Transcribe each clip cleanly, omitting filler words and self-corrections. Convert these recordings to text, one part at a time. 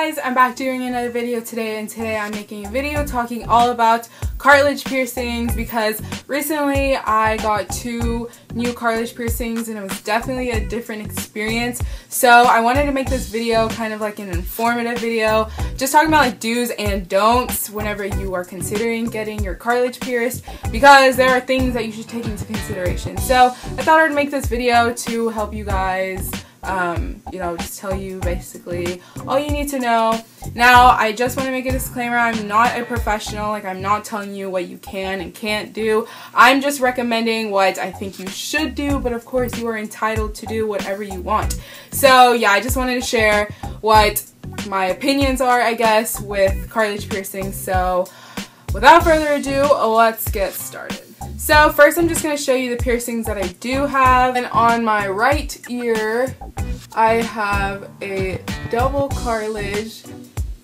guys, I'm back doing another video today, and today I'm making a video talking all about cartilage piercings because recently I got 2 new cartilage piercings and it was definitely a different experience. So I wanted to make this video kind of like an informative video, just talking about like do's and don'ts whenever you are considering getting your cartilage pierced, because there are things that you should take into consideration. So I thought I'd make this video to help you guys just tell you basically all you need to know. Now, I just want to make a disclaimer, I'm not a professional, like I'm not telling you what you can and can't do. I'm just recommending what I think you should do, but of course you are entitled to do whatever you want. So yeah, I just wanted to share what my opinions are, I guess, with cartilage piercing. So without further ado, let's get started. So first I'm just going to show you the piercings that I do have. And on my right ear I have a double cartilage,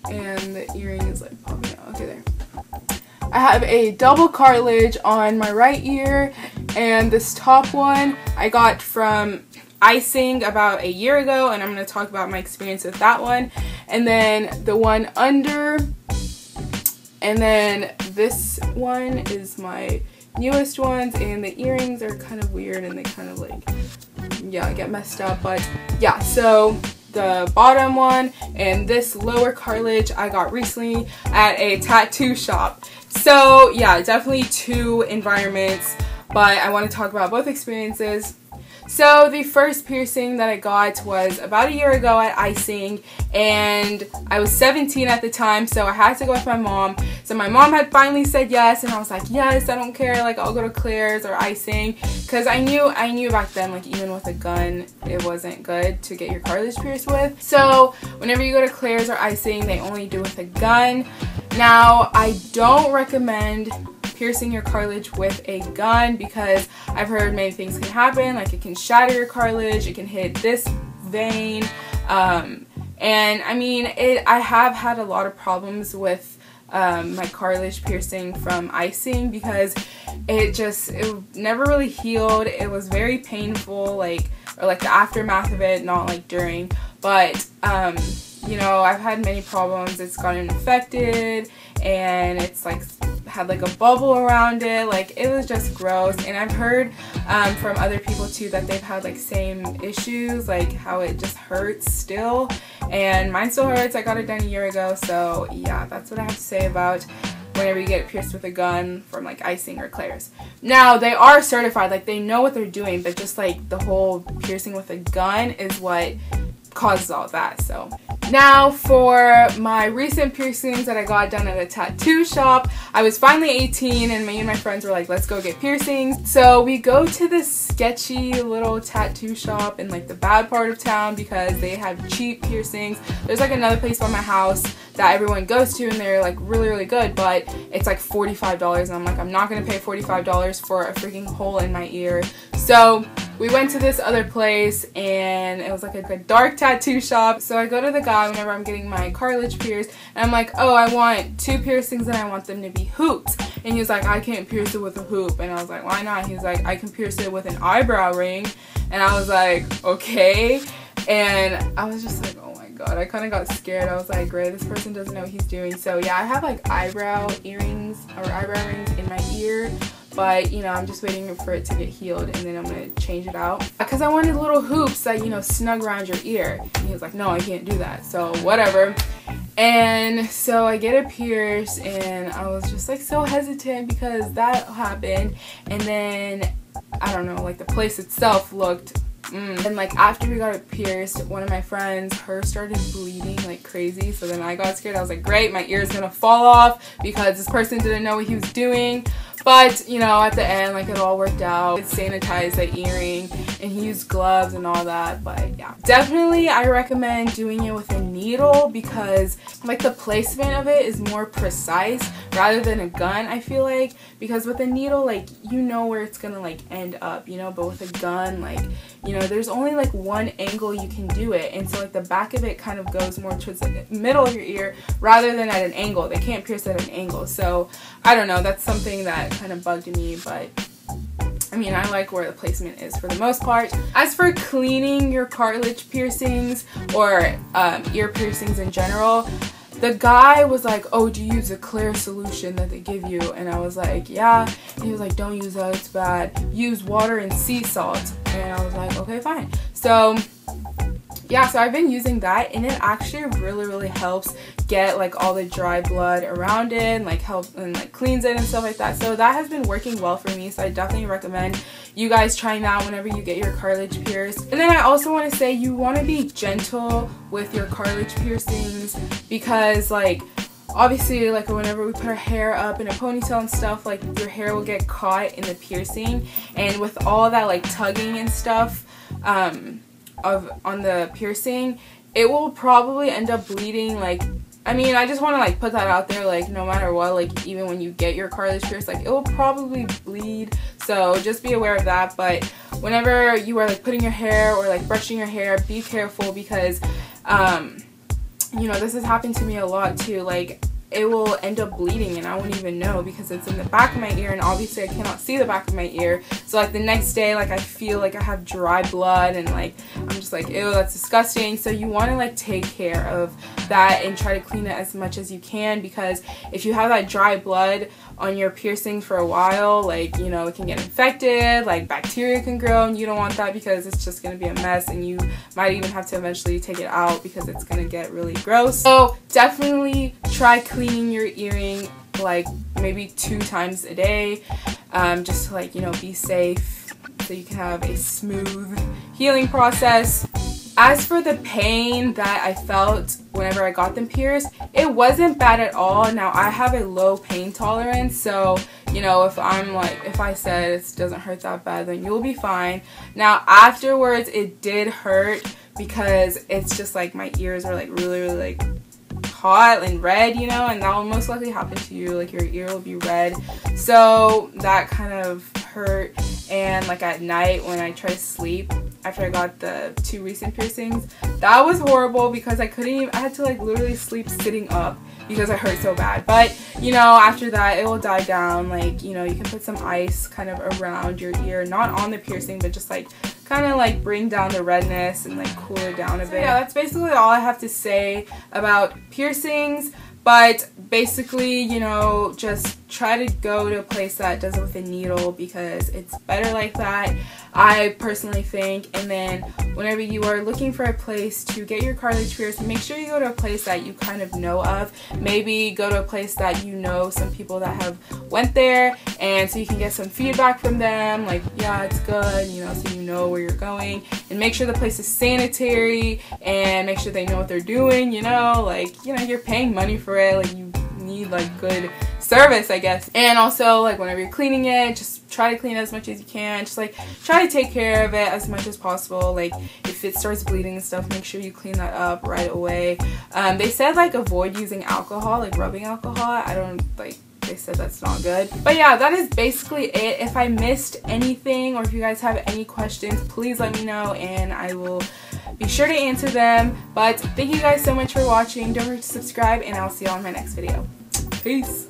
and the earring is like popping out. Okay, there. I have a double cartilage on my right ear, and this top one I got from icing about a year ago, and I'm going to talk about my experience with that one. And then the one under, and then this one is my newest ones, and the earrings are kind of weird and they kind of like, yeah, get messed up. But yeah, so the bottom one and this lower cartilage I got recently at a tattoo shop. So yeah, definitely 2 environments, but I want to talk about both experiences. So the first piercing that I got was about a year ago at icing, and I was 17 at the time, so I had to go with my mom. So my mom had finally said yes, and I was like, yes, I don't care, like I'll go to Claire's or icing, because I knew back then, like even with a gun it wasn't good to get your cartilage pierced with. So whenever you go to Claire's or icing, they only do with a gun. Now, I don't recommend piercing your cartilage with a gun because I've heard many things can happen, like it can shatter your cartilage, it can hit this vein, and I mean, I have had a lot of problems with my cartilage piercing from icing because it never really healed. It was very painful, or the aftermath of it, not like during, but you know, I've had many problems. It's gotten infected and it's like had like a bubble around it, like it was just gross. And I've heard from other people too that they've had like same issues, like how it just hurts still, and mine still hurts. I got it done a year ago. So yeah, that's what I have to say about whenever you get it pierced with a gun from like icing or Claire's. Now, they are certified, like they know what they're doing, but just like the whole piercing with a gun is what causes all that. So now for my recent piercings that I got done at a tattoo shop, I was finally 18 and me and my friends were like, let's go get piercings. So we go to this sketchy little tattoo shop in like the bad part of town because they have cheap piercings. There's like another place by my house that everyone goes to and they're like really good, but it's like $45, and I'm like, I'm not gonna pay $45 for a freaking hole in my ear. So we went to this other place and it was like a dark tattoo shop. So I go to the guy whenever I'm getting my cartilage pierced and I'm like, oh, I want 2 piercings and I want them to be hoops. And he was like, I can't pierce it with a hoop. And I was like, why not? He's like, I can pierce it with an eyebrow ring. And I was like, okay. And I was just like, oh my god, I kind of got scared. I was like, great, this person doesn't know what he's doing. So yeah, I have like eyebrow earrings or eyebrow rings in my ear, but you know, I'm just waiting for it to get healed and then I'm gonna change it out because I wanted little hoops that, you know, snug around your ear. And he was like, no, I can't do that. So whatever. And so I get it pierced and I was just like so hesitant because that happened. And then I don't know, like the place itself looked and like after we got it pierced, one of my friends, hers started bleeding like crazy. So then I got scared. I was like, great, my ear is gonna fall off because this person didn't know what he was doing. But, you know, at the end, like, it all worked out. It sanitized the earring, and he used gloves and all that, but yeah. Definitely, I recommend doing it with a needle because, like, the placement of it is more precise rather than a gun, I feel like. Because with a needle, like, you know where it's gonna, like, end up, you know? But with a gun, like, you know, there's only, like, one angle you can do it. And so, like, the back of it kind of goes more towards the middle of your ear rather than at an angle. They can't pierce at an angle. So, I don't know. That's something that kind of bugged me, but I mean, I like where the placement is for the most part. As for cleaning your cartilage piercings or ear piercings in general, the guy was like, oh, do you use a clear solution that they give you? And I was like, yeah. And he was like, don't use that, it's bad. Use water and sea salt. And I was like, okay, fine. So yeah, so I've been using that, and it actually really helps get like all the dry blood around it, and like help and like cleans it and stuff like that. So that has been working well for me, so I definitely recommend you guys trying that whenever you get your cartilage pierced. And then I also want to say you want to be gentle with your cartilage piercings, because like obviously like whenever we put our hair up in a ponytail and stuff, like your hair will get caught in the piercing, and with all that like tugging and stuff on the piercing, it will probably end up bleeding. Like, I mean, I just want to like put that out there, like no matter what, like even when you get your cartilage pierced, like it will probably bleed, so just be aware of that. But whenever you are like putting your hair or like brushing your hair, be careful, because you know, this has happened to me a lot too. Like it will end up bleeding and I won't even know, because it's in the back of my ear, and obviously I cannot see the back of my ear. So like the next day, like I feel like I have dry blood, and like I'm just like, ew, that's disgusting. So you want to like take care of that and try to clean it as much as you can, because if you have that dry blood on your piercing for a while, like, you know, it can get infected, like bacteria can grow, and you don't want that, because it's just going to be a mess, and you might even have to eventually take it out because it's going to get really gross. So definitely try cleaning your earring like maybe 2 times a day, just to like, you know, be safe, so you can have a smooth healing process. As for the pain that I felt whenever I got them pierced, it wasn't bad at all. Now I have a low pain tolerance, so you know, if I said it doesn't hurt that bad, then you'll be fine. Now afterwards it did hurt, because it's just like my ears are like really like hot and red, you know, and that will most likely happen to you, like your ear will be red. So that kind of hurt. And like at night when I try to sleep after I got the 2 recent piercings, that was horrible, because I couldn't even, I had to like literally sleep sitting up because I hurt so bad. But you know, after that it will die down. Like, you know, you can put some ice kind of around your ear, not on the piercing, but just like kind of like bring down the redness and like cool it down a bit. So yeah, that's basically all I have to say about piercings. But basically, you know, just try to go to a place that does it with a needle, because it's better like that, I personally think. And then whenever you are looking for a place to get your cartilage pierced, make sure you go to a place that you kind of know of. Maybe go to a place that you know some people that have went there, and so you can get some feedback from them, like, yeah, it's good, you know, so you know where you're going. And make sure the place is sanitary, and make sure they know what they're doing, you know, like, you know, you're paying money for it, like you need like good service, I guess. And also, like, whenever you're cleaning it, just try to clean it as much as you can. Just like try to take care of it as much as possible. Like if it starts bleeding and stuff, make sure you clean that up right away. They said like avoid using alcohol, like rubbing alcohol. I don't like, they said that's not good. But yeah, that is basically it. If I missed anything, or if you guys have any questions, please let me know and I will be sure to answer them. But thank you guys so much for watching. Don't forget to subscribe, and I'll see you all in my next video. Peace.